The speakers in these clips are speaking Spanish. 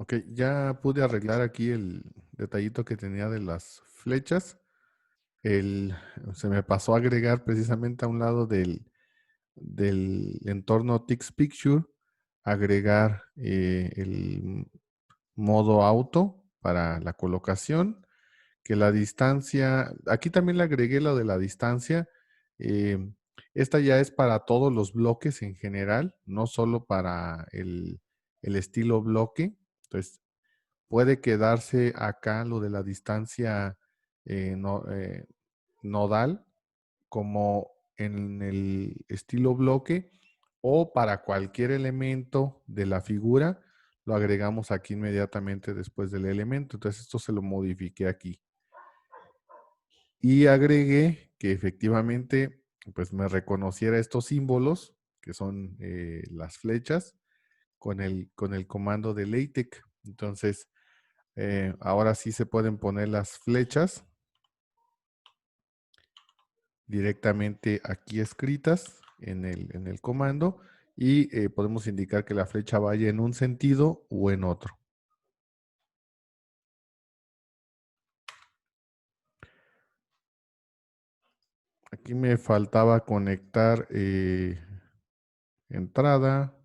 Ok, ya pude arreglar aquí el detallito que tenía de las flechas. Se me pasó a agregar precisamente a un lado del entorno Tix Picture, agregar el modo auto para la colocación, que la distancia, aquí también le agregué lo de la distancia. eh, Esta ya es para todos los bloques en general, no solo para el estilo bloque. Entonces, puede quedarse acá lo de la distancia nodal como en el estilo bloque, o para cualquier elemento de la figura lo agregamos aquí inmediatamente después del elemento. Entonces esto se lo modifiqué aquí y agregué que efectivamente pues me reconociera estos símbolos que son las flechas con el comando de LaTeX. Entonces ahora sí se pueden poner las flechas directamente aquí escritas en el comando, y podemos indicar que la flecha vaya en un sentido o en otro. Aquí me faltaba conectar entrada,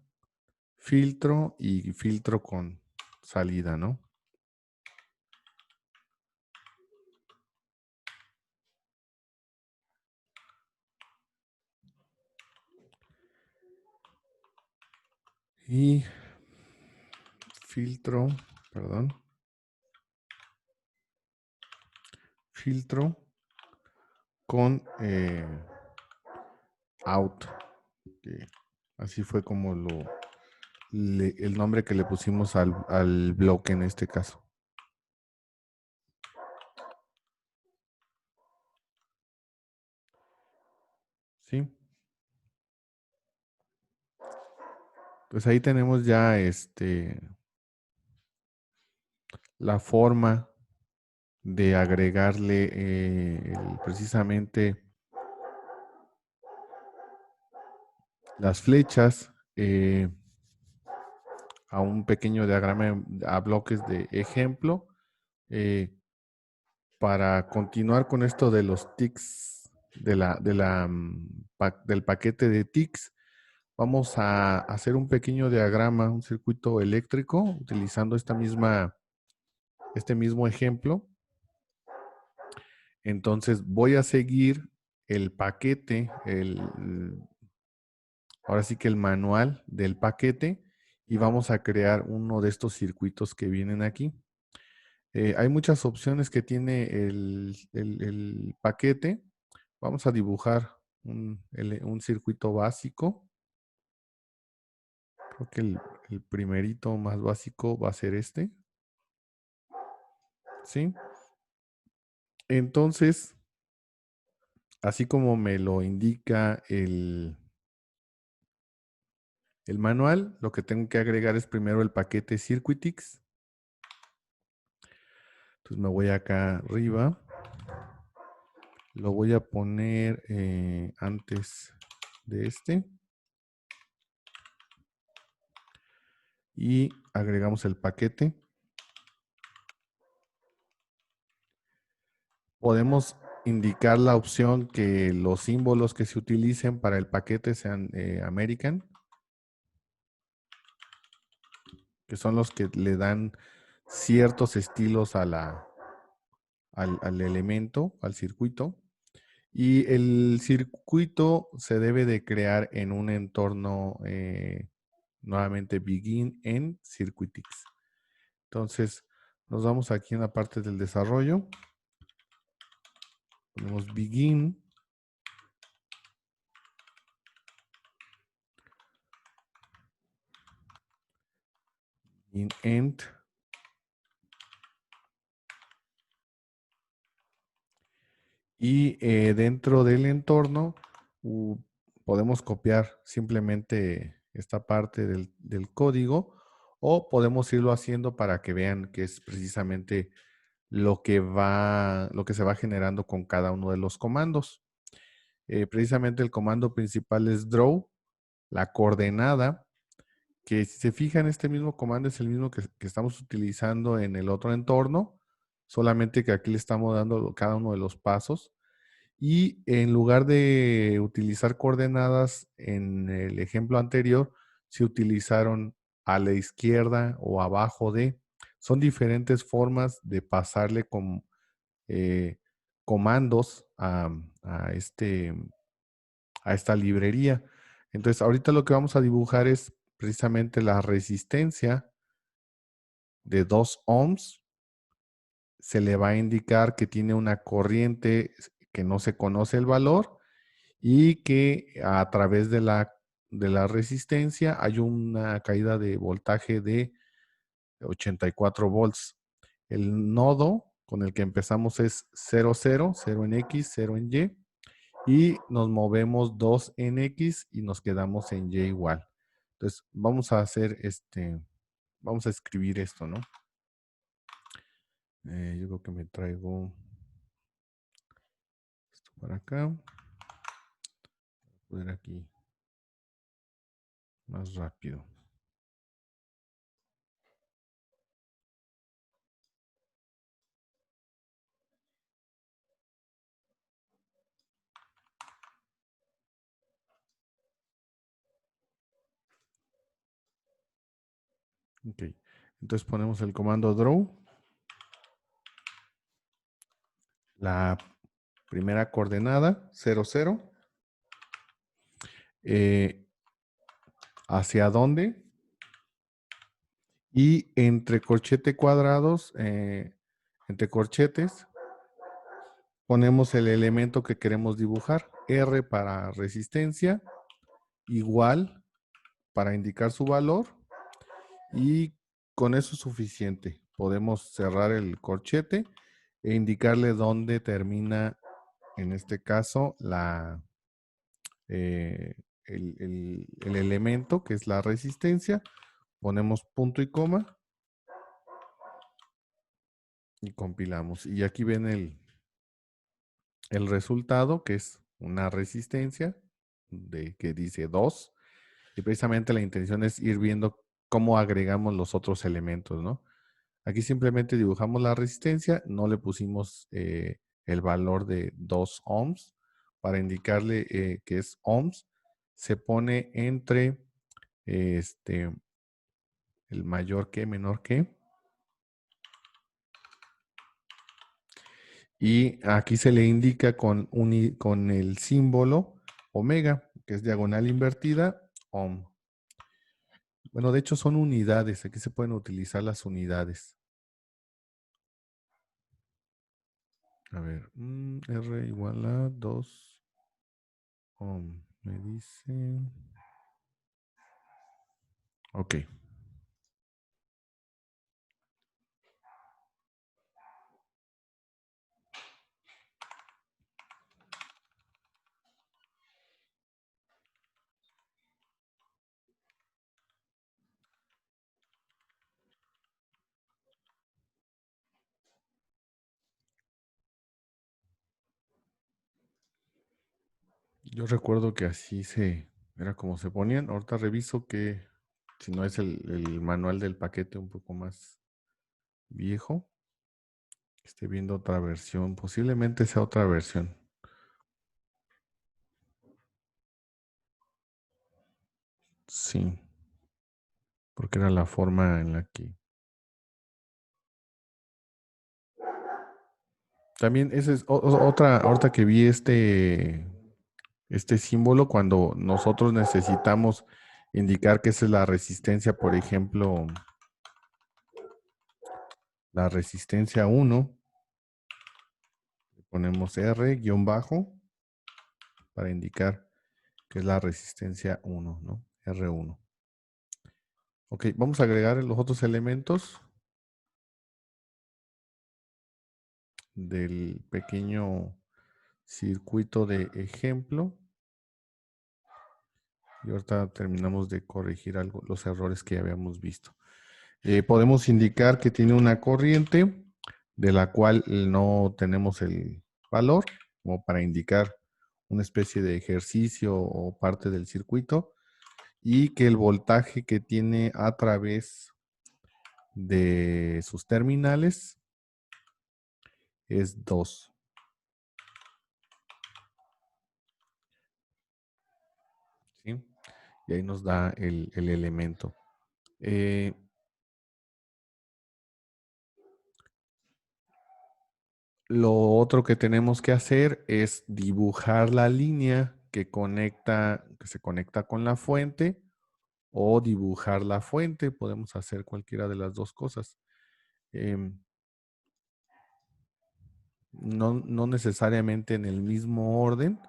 filtro y filtro con salida, ¿no? Y filtro, perdón, filtro con out. Que así fue como el nombre que le pusimos al bloque en este caso. ¿Sí? Pues ahí tenemos ya la forma de agregarle precisamente las flechas a un pequeño diagrama a bloques de ejemplo. eh, para continuar con esto de los tics, del paquete de tics, vamos a hacer un pequeño diagrama, un circuito eléctrico, utilizando este mismo ejemplo. Entonces voy a seguir el paquete, ahora sí que el manual del paquete, y vamos a crear uno de estos circuitos que vienen aquí. Hay muchas opciones que tiene el paquete. Vamos a dibujar un circuito básico. Creo que el primerito más básico va a ser este. ¿Sí? Entonces, así como me lo indica el manual, lo que tengo que agregar es primero el paquete Circuitix. Entonces me voy acá arriba. Lo voy a poner antes de este. Y agregamos el paquete. Podemos indicar la opción que los símbolos que se utilicen para el paquete sean American, que son los que le dan ciertos estilos al elemento, al circuito. Y el circuito se debe de crear en un entorno, nuevamente, begin en Circuitix. Entonces, nos vamos aquí en la parte del desarrollo. Ponemos begin. In end. Y dentro del entorno podemos copiar simplemente esta parte del código, o podemos irlo haciendo para que vean que es precisamente lo que se va generando con cada uno de los comandos. Precisamente el comando principal es draw, la coordenada que si se fijan, este mismo comando es el mismo que estamos utilizando en el otro entorno, solamente que aquí le estamos dando cada uno de los pasos. Y en lugar de utilizar coordenadas en el ejemplo anterior, se utilizaron a la izquierda o abajo de. Son diferentes formas de pasarle con comandos a esta librería. Entonces, ahorita lo que vamos a dibujar es precisamente la resistencia de 2 ohms. Se le va a indicar que tiene una corriente que no se conoce el valor y que a través de la resistencia hay una caída de voltaje de 84 volts. El nodo con el que empezamos es 0, 0, 0 en X, 0 en Y, y nos movemos 2 en X y nos quedamos en Y igual. Entonces, vamos a hacer vamos a escribir esto, ¿no? Yo creo que me traigo esto para acá. Poner aquí más rápido. Ok. Entonces ponemos el comando draw. La primera coordenada, 0, 0. ¿Hacia dónde? Y entre corchete cuadrados, entre corchetes, ponemos el elemento que queremos dibujar. R para resistencia, igual para indicar su valor. Y con eso es suficiente. Podemos cerrar el corchete e indicarle dónde termina, en este caso, el elemento que es la resistencia. Ponemos punto y coma y compilamos. Y aquí ven el resultado, que es una resistencia que dice 2. Y precisamente la intención es ir viendo cómo agregamos los otros elementos, ¿no? Aquí simplemente dibujamos la resistencia, no le pusimos el valor de 2 ohms para indicarle que es ohms. Se pone entre el mayor que, menor que. Y aquí se le indica con el símbolo omega, que es diagonal invertida, ohm. Bueno, de hecho son unidades. Aquí se pueden utilizar las unidades. A ver, R igual a 2 ohm. Me dice. Ok. Yo recuerdo que así era como se ponían. Ahorita reviso que si no es el manual del paquete un poco más viejo. Esté viendo otra versión. Posiblemente sea otra versión. Sí, porque era la forma en la que. También esa es otra, ahorita que vi este símbolo, cuando nosotros necesitamos indicar que esa es la resistencia, por ejemplo, la resistencia 1, ponemos R guión bajo para indicar que es la resistencia 1, ¿no? R1. Ok, vamos a agregar los otros elementos del pequeño circuito de ejemplo. Y ahorita terminamos de corregir los errores que ya habíamos visto. Podemos indicar que tiene una corriente de la cual no tenemos el valor, como para indicar una especie de ejercicio o parte del circuito. y que el voltaje que tiene a través de sus terminales es 2. ¿Sí? Y ahí nos da el elemento. Eh, lo otro que tenemos que hacer es dibujar la línea que se conecta con la fuente, o dibujar la fuente. Podemos hacer cualquiera de las dos cosas. Em, no necesariamente en el mismo orden.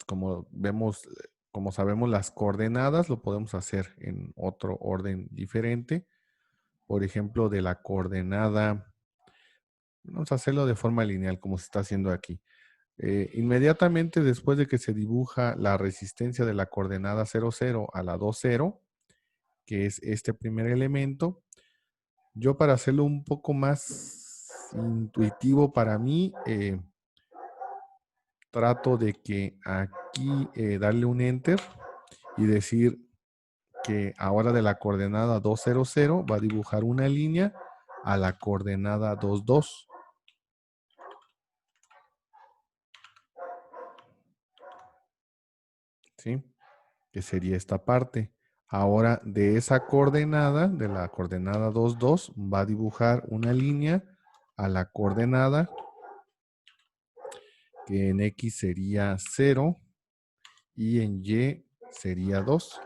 Como vemos, como sabemos las coordenadas, lo podemos hacer en otro orden diferente. Por ejemplo, de la coordenada, vamos a hacerlo de forma lineal, como se está haciendo aquí. Inmediatamente después de que se dibuja la resistencia de la coordenada 0,0 a la 2,0, que es este primer elemento, yo, para hacerlo un poco más intuitivo para mí, trato de que aquí darle un enter y decir que ahora de la coordenada 2,0,0 va a dibujar una línea a la coordenada 2,2. ¿Sí? Que sería esta parte. Ahora de esa coordenada, de la coordenada 2,2, va a dibujar una línea a la coordenada que en X sería 0 y en Y sería 2.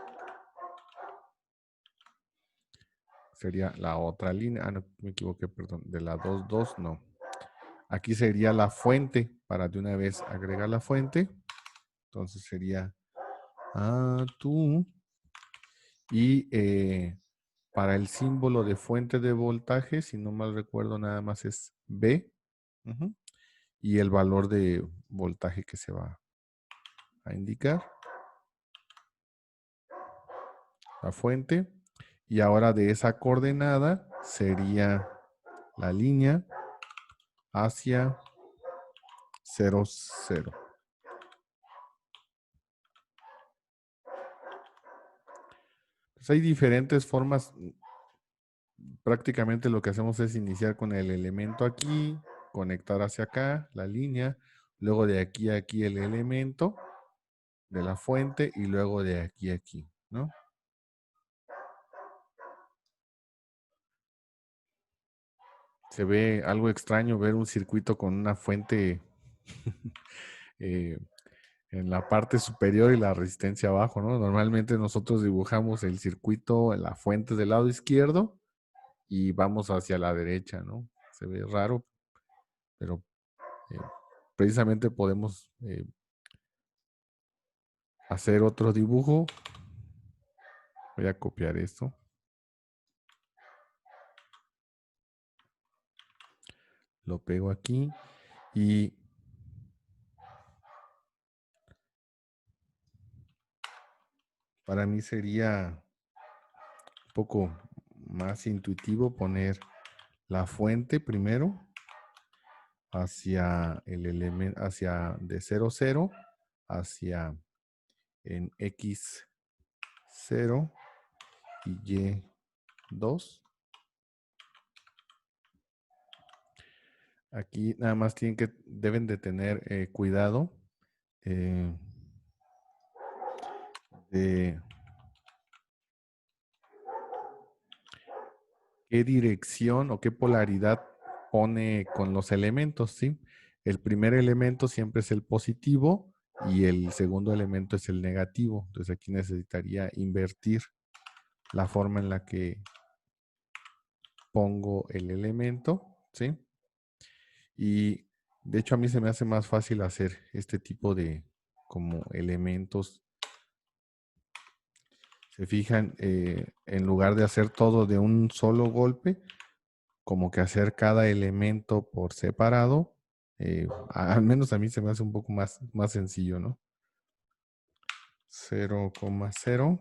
Sería la otra línea. Ah, no, me equivoqué, perdón. De la 2,2, no. Aquí sería la fuente, para de una vez agregar la fuente. Entonces sería tú. Y para el símbolo de fuente de voltaje, si no mal recuerdo, nada más es B. Ujú. Y el valor de voltaje que se va a indicar. La fuente. Y ahora de esa coordenada sería la línea hacia 0,0. Pues hay diferentes formas. Prácticamente lo que hacemos es iniciar con el elemento aquí, conectar hacia acá la línea, luego de aquí a aquí el elemento de la fuente y luego de aquí a aquí, ¿no? Se ve algo extraño ver un circuito con una fuente eh, en la parte superior y la resistencia abajo, ¿no? Normalmente nosotros dibujamos el circuito en la fuente del lado izquierdo y vamos hacia la derecha, ¿no? Se ve raro, pero eh, precisamente podemos hacer otro dibujo. Voy a copiar esto. Lo pego aquí y para mí sería un poco más intuitivo poner la fuente primero hacia el elemento, hacia de 0,0 hacia en X0 y Y2. Aquí nada más deben de tener cuidado eh, de qué dirección o qué polaridad pone con los elementos, ¿sí? El primer elemento siempre es el positivo y el segundo elemento es el negativo. Entonces aquí necesitaría invertir la forma en la que pongo el elemento, ¿sí? Y de hecho a mí se me hace más fácil hacer este tipo de como elementos. Se fijan, en lugar de hacer todo de un solo golpe, como que hacer cada elemento por separado, al menos a mí se me hace un poco más sencillo, ¿no? 0,0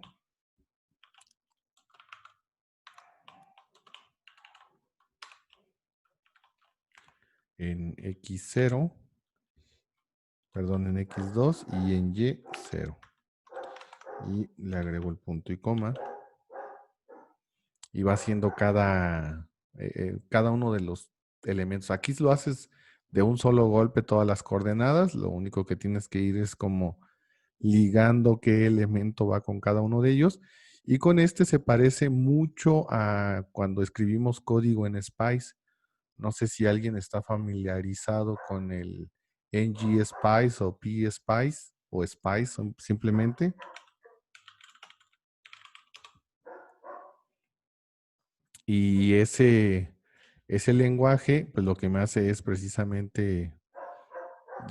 en X0, perdón, en X2 y en Y0. y le agrego el punto y coma y va haciendo cada uno de los elementos. Aquí lo haces de un solo golpe todas las coordenadas, lo único que tienes que ir es como ligando qué elemento va con cada uno de ellos. Y con este se parece mucho a cuando escribimos código en Spice. No sé si alguien está familiarizado con el ngSpice o pSpice o Spice simplemente. Y ese lenguaje, pues lo que me hace es precisamente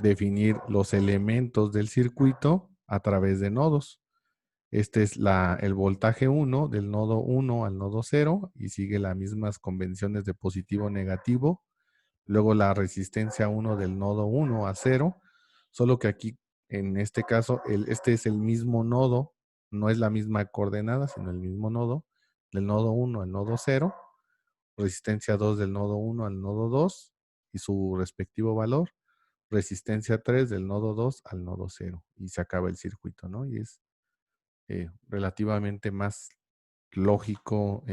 definir los elementos del circuito a través de nodos. Este es el voltaje 1 del nodo 1 al nodo 0 y sigue las mismas convenciones de positivo negativo. Luego la resistencia 1 del nodo 1 a 0, solo que aquí en este caso este es el mismo nodo, no es la misma coordenada, sino el mismo nodo, del nodo 1 al nodo 0, resistencia 2 del nodo 1 al nodo 2 y su respectivo valor, resistencia 3 del nodo 2 al nodo 0 y se acaba el circuito, ¿no? Y es relativamente más lógico,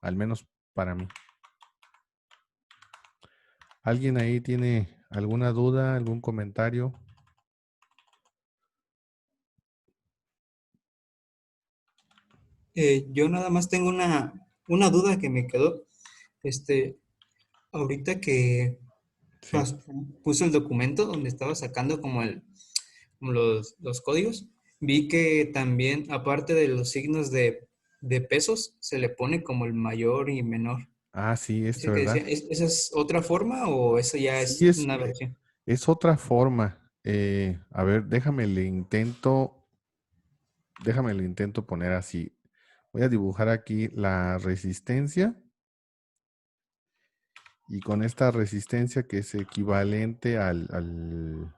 al menos para mí. ¿Alguien ahí tiene alguna duda, algún comentario? Yo nada más tengo una duda que me quedó. Este, ahorita que Sí. pas- puse el documento donde estaba sacando como los códigos, vi que también, aparte de los signos de pesos, se le pone como el mayor y menor. Ah, sí, Ese que ¿verdad? decía, ¿esa es otra forma o eso ya Sí, es una versión? es otra forma. A ver, déjame le intento poner así. Voy a dibujar aquí la resistencia y con esta resistencia que es equivalente al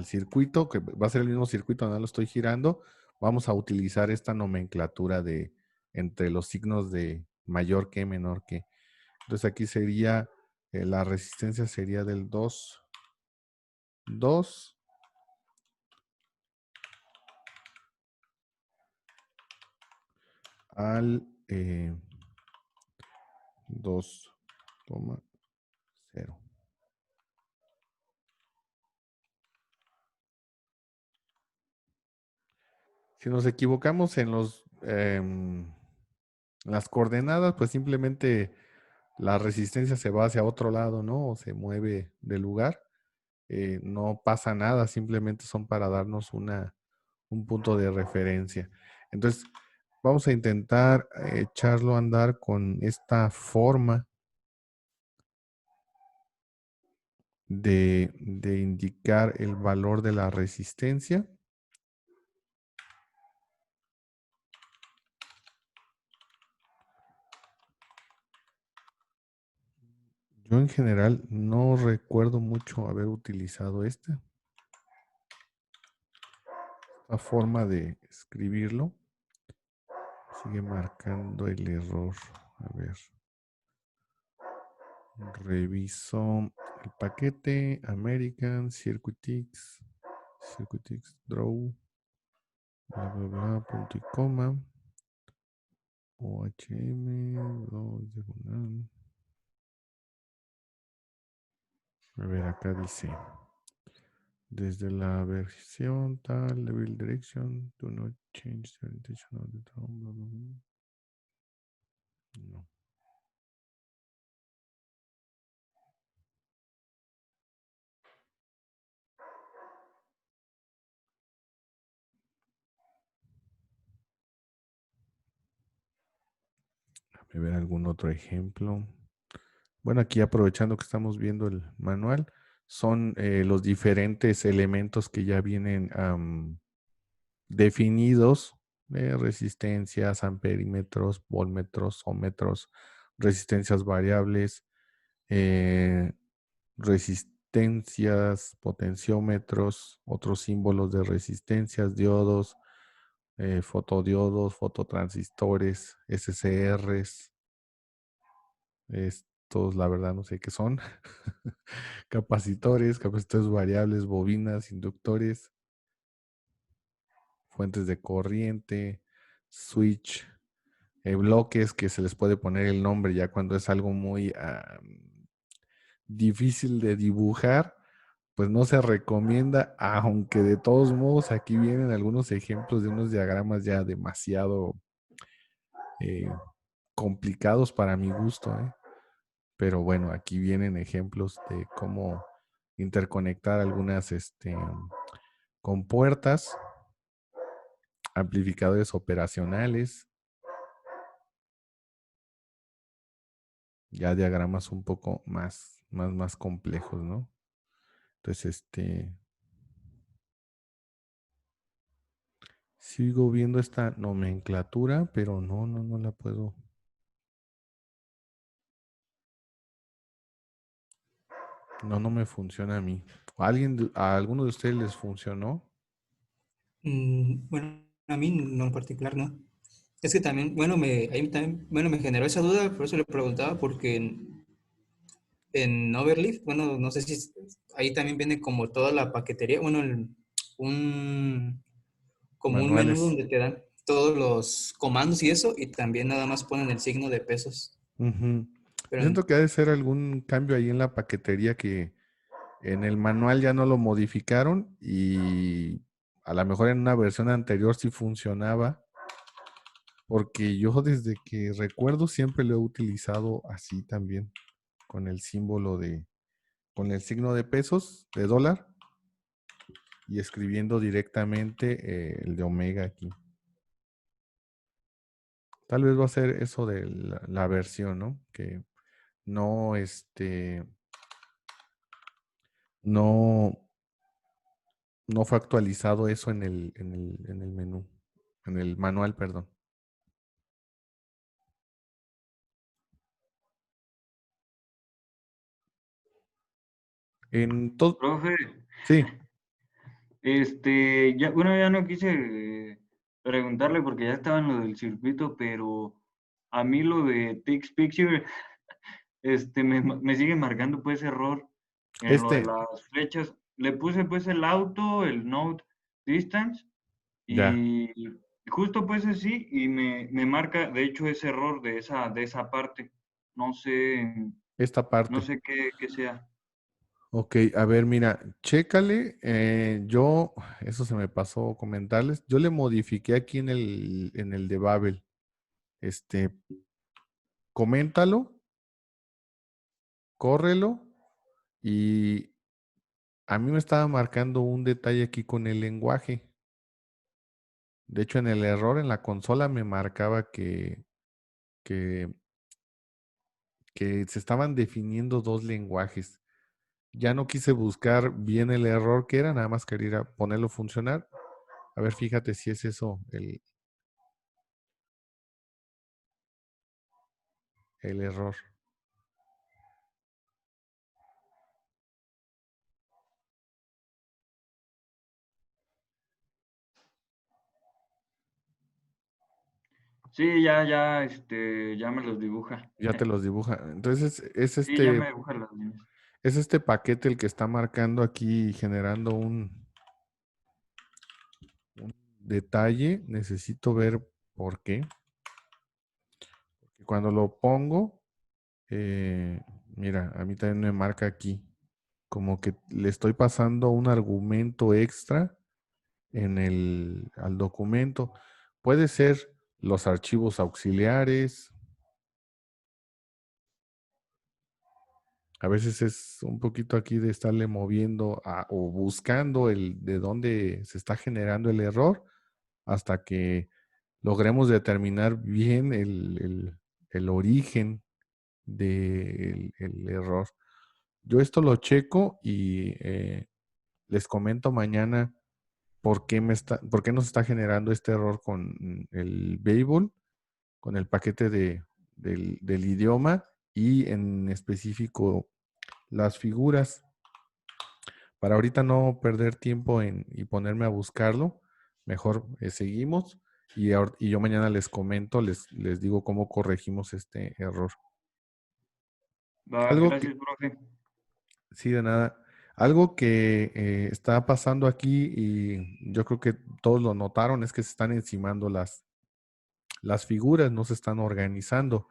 circuito, que va a ser el mismo circuito, no lo estoy girando, vamos a utilizar esta nomenclatura de entre los signos de mayor que, menor que. Entonces aquí sería, la resistencia sería del 2 al 2,0. Si nos equivocamos en las coordenadas, pues simplemente la resistencia se va hacia otro lado, ¿no? O se mueve de lugar. No pasa nada, simplemente son para darnos un punto de referencia. Entonces, vamos a intentar echarlo a andar con esta forma de indicar el valor de la resistencia. Yo en general no recuerdo mucho haber utilizado esta forma de escribirlo. Sigue marcando el error. A ver. Reviso el paquete American Circuitix Draw, bla bla bla, punto y coma, OHM, 2 diagonal. A ver, acá dice, desde la versión tal, level direction, do not change the orientation of the draw, bla bla bla. No. A ver algún otro ejemplo. Bueno, aquí aprovechando que estamos viendo el manual, son los diferentes elementos que ya vienen definidos, resistencias, amperímetros, volmetros, ohmetros, resistencias variables, eh, resistencias, potenciómetros, otros símbolos de resistencias, diodos, fotodiodos, fototransistores, SCRs. Estos, la verdad, no sé qué son. Capacitores, capacitores variables, bobinas, inductores. fuentes de corriente, switch, bloques que se les puede poner el nombre ya cuando es algo muy difícil de dibujar, pues no se recomienda, aunque de todos modos aquí vienen algunos ejemplos de unos diagramas ya demasiado eh, complicados para mi gusto, ¿eh? Pero bueno, aquí vienen ejemplos de cómo interconectar algunas compuertas, amplificadores operacionales, ya diagramas un poco más complejos, ¿no? Entonces, sigo viendo esta nomenclatura, pero no la puedo. No me funciona a mí. ¿A alguno de ustedes les funcionó? Bueno, a mí no en particular, no. Es que también, bueno, ahí también, bueno, me generó esa duda, por eso le preguntaba, porque en Overleaf, bueno, no sé si ahí también viene como toda la paquetería, bueno, un, como un menú Manuales. donde te dan todos los comandos y eso, y también nada más ponen el signo de pesos. Ujú. Yo Pero siento que ha de ser algún cambio ahí en la paquetería que en el manual ya no lo modificaron y a lo mejor en una versión anterior sí funcionaba, porque yo desde que recuerdo siempre lo he utilizado así también, con el símbolo con el signo de pesos, de dólar, y escribiendo directamente el de omega aquí. Tal vez va a ser eso de la versión, ¿no? Que no, no, no fue actualizado eso en el menú, en el manual, perdón. En todo, Profe, sí, ya, bueno, ya no quise preguntarle porque ya estaba en lo del circuito, pero a mí lo de Tix Picture, me sigue marcando pues error en lo de este, las flechas. Le puse pues el auto, el Note Distance, ya, y justo pues así, y me marca, de hecho, ese error de esa parte. No sé, esta no parte. sé qué sea. Ok, a ver, mira, chécale. Eso se me pasó comentarles. Yo le modifiqué aquí en el de Babel. Este, coméntalo, córrelo y a mí me estaba marcando un detalle aquí con el lenguaje. De hecho, en el error en la consola me marcaba que, que se estaban definiendo dos lenguajes. Ya no quise buscar bien el error que era, nada más quería ponerlo a funcionar. A ver, fíjate si es eso el error. Sí, ya me los dibuja. Ya te los dibuja. Entonces, es Sí, ya este, me dibuja las líneas. es este paquete el que está marcando aquí, generando un detalle. Necesito ver por qué. Cuando lo pongo, mira, a mí también me marca aquí. Como que le estoy pasando un argumento extra al documento. Puede ser los archivos auxiliares. A veces es un poquito aquí de estarle moviendo o buscando de dónde se está generando el error hasta que logremos determinar bien el origen del error. Yo esto lo checo y les comento mañana por qué nos está generando este error con el Babel, con el paquete del idioma y en específico las figuras. Para ahorita no perder tiempo y ponerme a buscarlo, mejor seguimos y yo mañana les comento, les digo cómo corregimos este error. Va, Algo que, gracias, profe. sí, de nada. Algo que está pasando aquí y yo creo que todos lo notaron es que se están encimando las figuras, no se están organizando.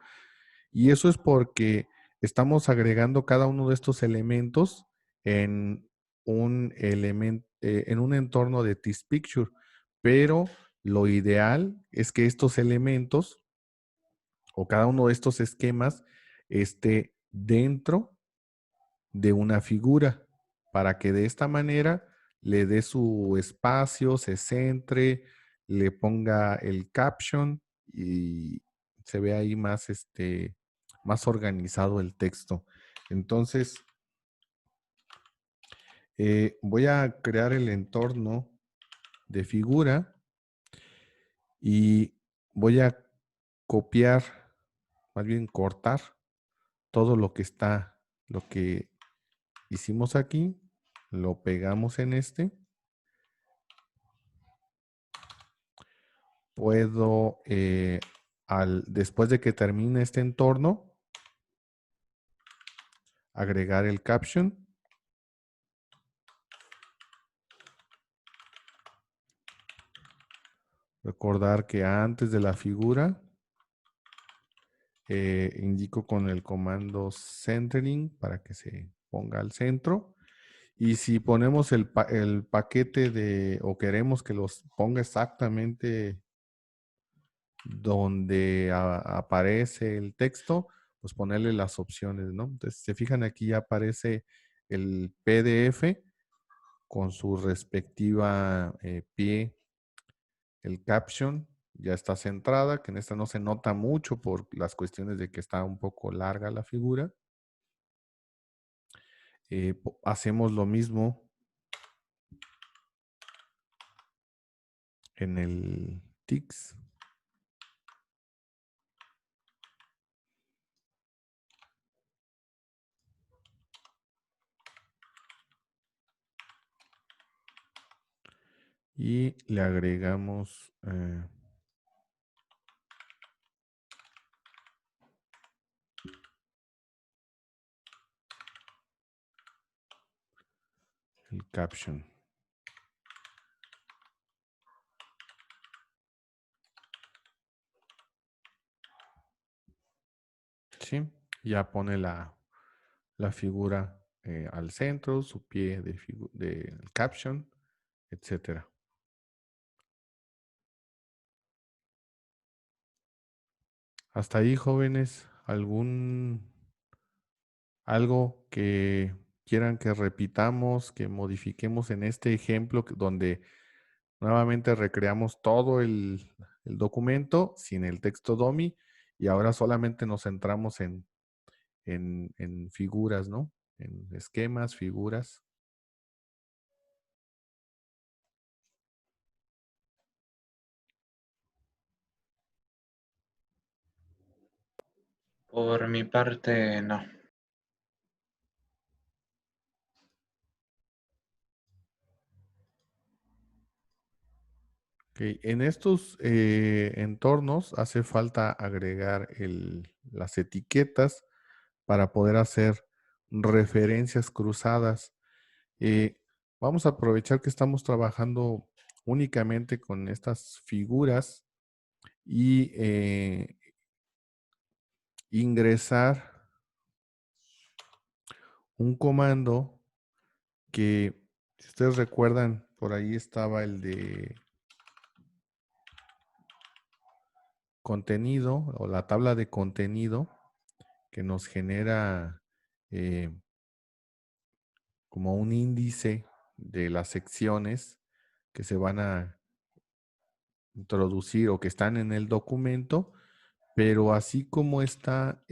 Y eso es porque estamos agregando cada uno de estos elementos en en un entorno de Text Picture. Pero lo ideal es que estos elementos o cada uno de estos esquemas esté dentro de una figura para que de esta manera le dé su espacio, se centre, le ponga el caption y se ve ahí más, más organizado el texto. Entonces, voy a crear el entorno de figura y voy a copiar, más bien cortar todo lo que está, lo que hicimos aquí, lo pegamos en este. Puedo, después de que termine este entorno, agregar el caption. Recordar que antes de la figura, indico con el comando centering para que se ponga al centro. Y si ponemos el paquete o queremos que los ponga exactamente donde aparece el texto, pues ponerle las opciones, ¿no? Entonces, si se fijan aquí ya aparece el PDF con su respectiva pie, el caption ya está centrada, que en esta no se nota mucho por las cuestiones de que está un poco larga la figura. Hacemos lo mismo en el TIX. Y le agregamos el caption. ¿Sí? Ya pone la figura al centro, su pie de caption, etcétera. Hasta ahí, jóvenes, algo que quieran que repitamos, que modifiquemos en este ejemplo donde nuevamente recreamos todo el documento sin el texto dummy y ahora solamente nos centramos en figuras, ¿no? En esquemas, figuras. Por mi parte, no. Ok, en estos entornos hace falta agregar las etiquetas para poder hacer referencias cruzadas. Vamos a aprovechar que estamos trabajando únicamente con estas figuras y ingresar un comando que, si ustedes recuerdan, por ahí estaba el de contenido o la tabla de contenido que nos genera como un índice de las secciones que se van a introducir o que están en el documento, pero así como está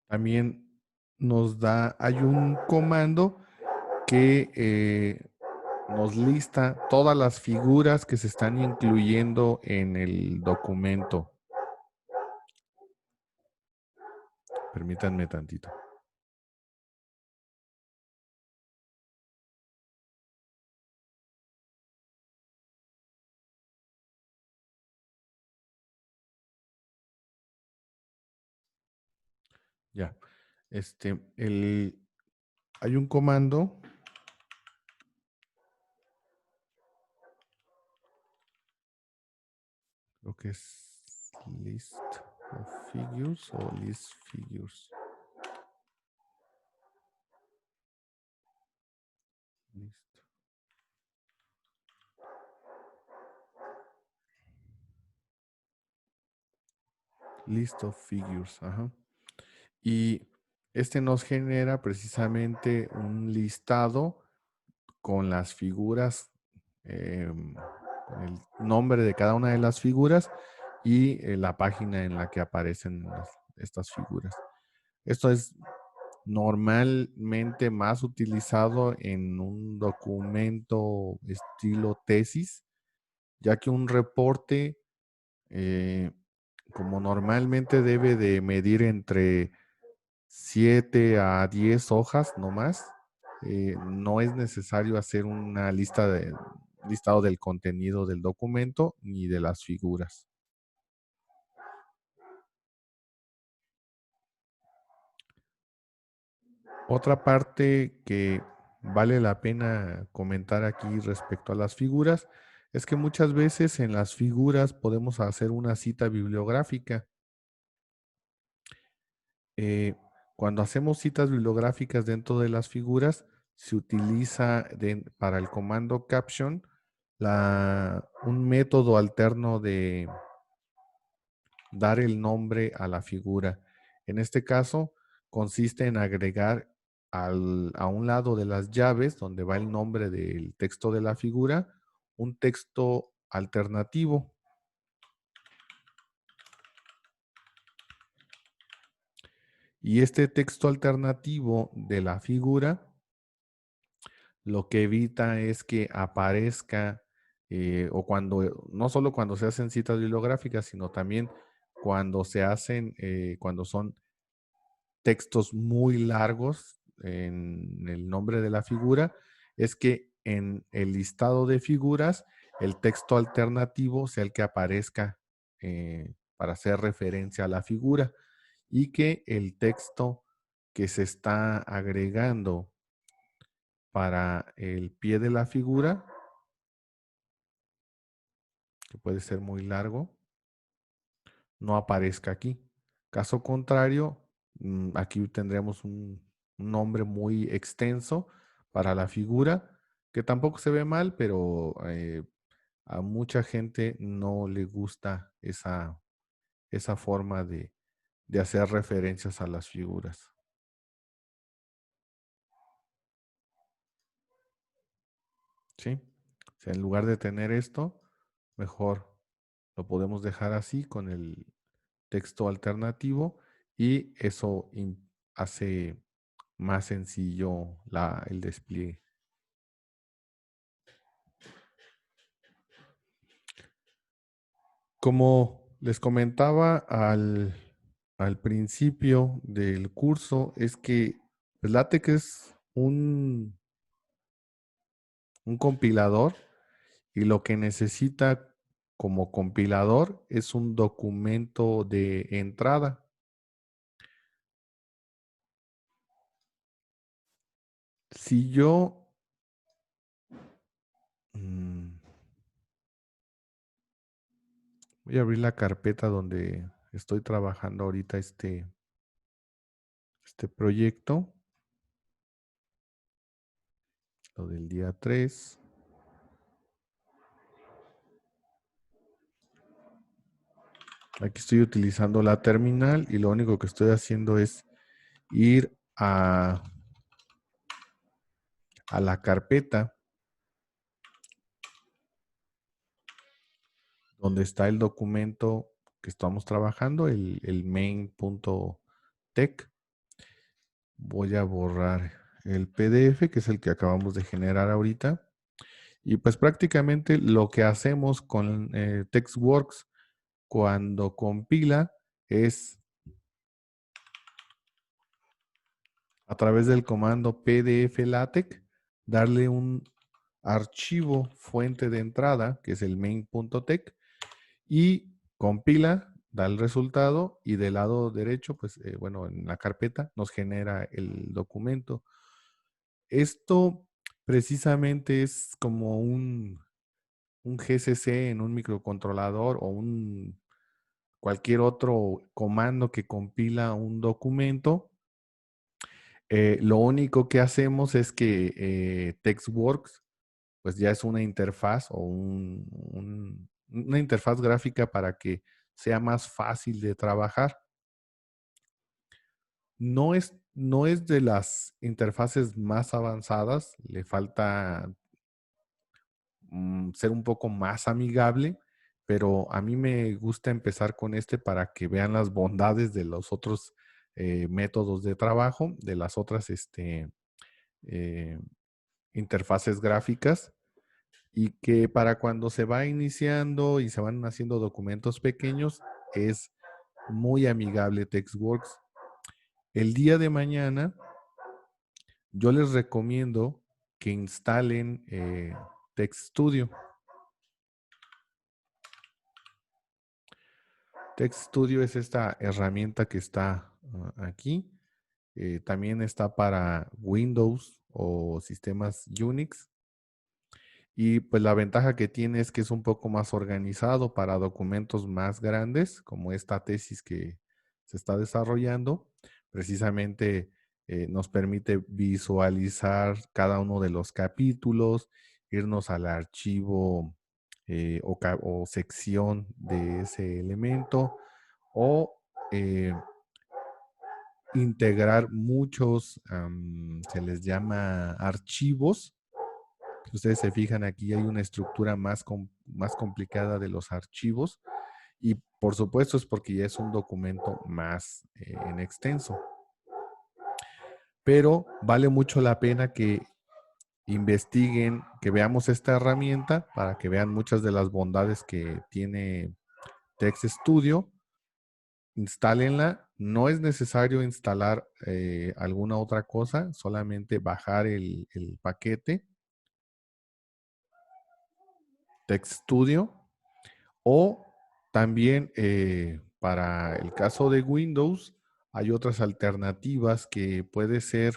también hay un comando que nos lista todas las figuras que se están incluyendo en el documento. Permítanme tantito. Ya. Hay un comando lo que es list of figures o list figures. Listo. List of figures, ajá. Y este nos genera precisamente un listado con las figuras, con el nombre de cada una de las figuras y la página en la que aparecen estas figuras. Esto es normalmente más utilizado en un documento estilo tesis, ya que un reporte, como normalmente debe de medir entre 7 a 10 hojas no más, no es necesario hacer una listado del contenido del documento ni de las figuras. Otra parte que vale la pena comentar aquí respecto a las figuras es que muchas veces en las figuras podemos hacer una cita bibliográfica. Cuando hacemos citas bibliográficas dentro de las figuras, se utiliza para el comando caption un método alterno de dar el nombre a la figura. En este caso, consiste en agregar a un lado de las llaves, donde va el nombre del texto de la figura, un texto alternativo. Y este texto alternativo de la figura lo que evita es que aparezca, no solo cuando se hacen citas bibliográficas, sino también cuando cuando son textos muy largos en el nombre de la figura, es que en el listado de figuras, el texto alternativo sea el que aparezca para hacer referencia a la figura y que el texto que se está agregando para el pie de la figura, que puede ser muy largo, no aparezca aquí. Caso contrario, aquí tendremos un nombre muy extenso para la figura, que tampoco se ve mal, pero a mucha gente no le gusta esa forma de hacer referencias a las figuras. ¿Sí? O sea, en lugar de tener esto, mejor lo podemos dejar así con el texto alternativo y eso hace más sencillo el despliegue. Como les comentaba al principio del curso, es que el LaTeX es un compilador y lo que necesita como compilador es un documento de entrada. Si yo voy a abrir la carpeta donde estoy trabajando ahorita este proyecto, lo del día 3. Aquí estoy utilizando la terminal y lo único que estoy haciendo es ir a la carpeta donde está el documento que estamos trabajando, el main.tech. Voy a borrar el PDF, que es el que acabamos de generar ahorita. Y pues prácticamente lo que hacemos con TextWorks cuando compila es a través del comando PDF LaTeX darle un archivo fuente de entrada, que es el main.tech, y compila da el resultado y del lado derecho, pues bueno, en la carpeta nos genera el documento. Esto precisamente es como un GCC en un microcontrolador o cualquier otro comando que compila un documento. Lo único que hacemos es que TextWorks pues ya es una interfaz o una interfaz gráfica para que sea más fácil de trabajar. No es de las interfaces más avanzadas, le falta ser un poco más amigable, pero a mí me gusta empezar con este para que vean las bondades de los otros métodos de trabajo, de las otras eh, interfaces gráficas, y que para cuando se va iniciando y se van haciendo documentos pequeños es muy amigable TextWorks. El día de mañana yo les recomiendo que instalen TextStudio. TextStudio es esta herramienta que está aquí. También está para Windows o sistemas Unix. Y pues la ventaja que tiene es que es un poco más organizado para documentos más grandes, como esta tesis que se está desarrollando. Precisamente nos permite visualizar cada uno de los capítulos, irnos al archivo o sección de ese elemento, o integrar muchos, se les llama archivos. Si ustedes se fijan, aquí hay una estructura más complicada de los archivos, y por supuesto es porque ya es un documento más en extenso. Pero vale mucho la pena que investiguen, que veamos esta herramienta para que vean muchas de las bondades que tiene TextStudio. Instálenla. No es necesario instalar alguna otra cosa, solamente bajar el paquete TextStudio. O también para el caso de Windows hay otras alternativas que puede ser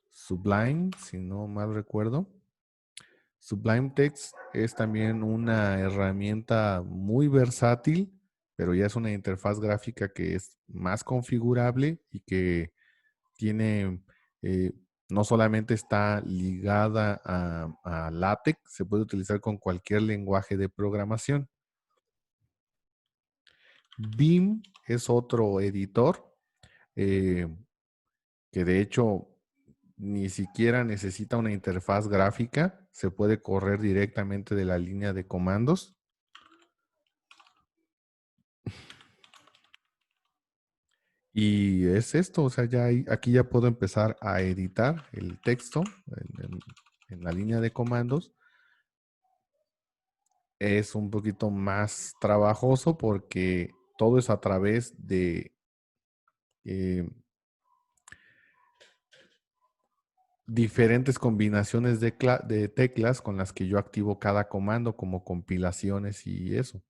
Sublime, si no mal recuerdo. Sublime Text es también una herramienta muy versátil, pero ya es una interfaz gráfica que es más configurable y que tiene, no solamente está ligada a LaTeX, se puede utilizar con cualquier lenguaje de programación. Vim es otro editor que de hecho ni siquiera necesita una interfaz gráfica, se puede correr directamente de la línea de comandos. Y es esto, o sea, aquí ya puedo empezar a editar el texto en la línea de comandos. Es un poquito más trabajoso porque todo es a través de diferentes combinaciones de teclas con las que yo activo cada comando, como compilaciones y eso.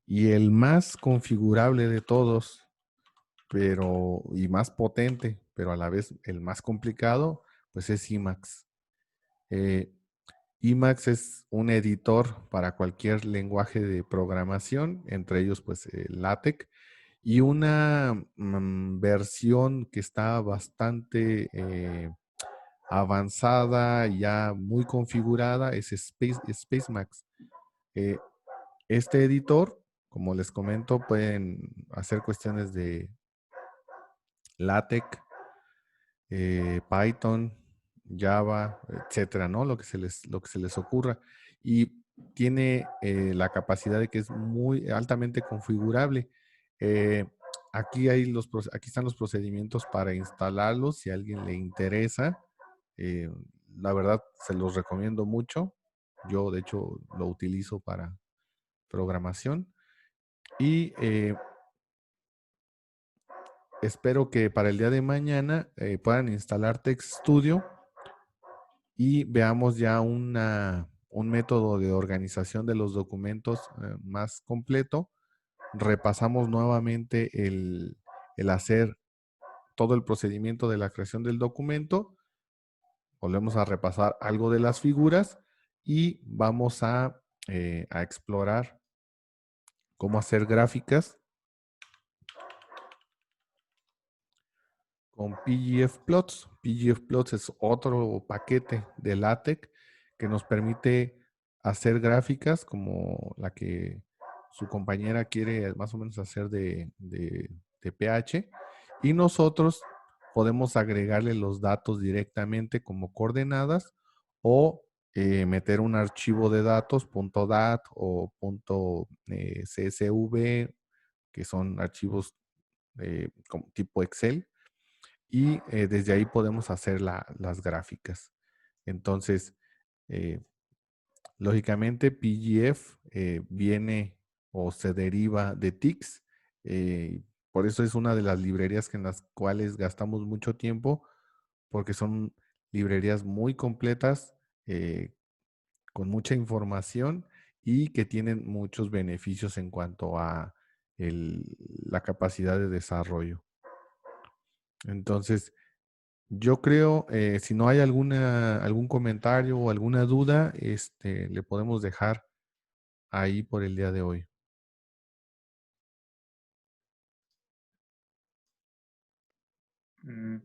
Y el más configurable de todos, y más potente, pero a la vez el más complicado, pues es Emacs. Emacs es un editor para cualquier lenguaje de programación, entre ellos pues LaTeX, y una versión que está bastante avanzada, ya muy configurada, es SpaceMax. Este editor, como les comento, pueden hacer cuestiones de LaTeX, Python, Java, etcétera, ¿no? Lo que se les ocurra. Y tiene la capacidad de que es muy altamente configurable. Aquí están los procedimientos para instalarlos, si a alguien le interesa. La verdad, se los recomiendo mucho. Yo, de hecho, lo utilizo para programación. Y espero que para el día de mañana puedan instalar TextStudio y veamos ya una un método de organización de los documentos más completo. Repasamos nuevamente el hacer todo el procedimiento de la creación del documento. Volvemos a repasar algo de las figuras y vamos a explorar cómo hacer gráficas con pgfplots. pgfplots es otro paquete de LaTeX que nos permite hacer gráficas como la que su compañera quiere más o menos hacer de pH, y nosotros podemos agregarle los datos directamente como coordenadas o meter un archivo de datos .dat o .csv, que son archivos como tipo Excel, y desde ahí podemos hacer las gráficas. Entonces, lógicamente PGF viene o se deriva de TIX, por eso es una de las librerías en las cuales gastamos mucho tiempo, porque son librerías muy completas, con mucha información y que tienen muchos beneficios en cuanto a la capacidad de desarrollo. Entonces, yo creo, si no hay algún comentario o alguna duda, le podemos dejar ahí por el día de hoy.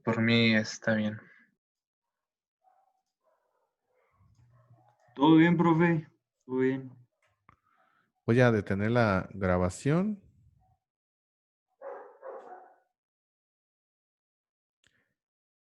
Por mí está bien. ¿Todo bien, profe? ¿Todo bien? Voy a detener la grabación.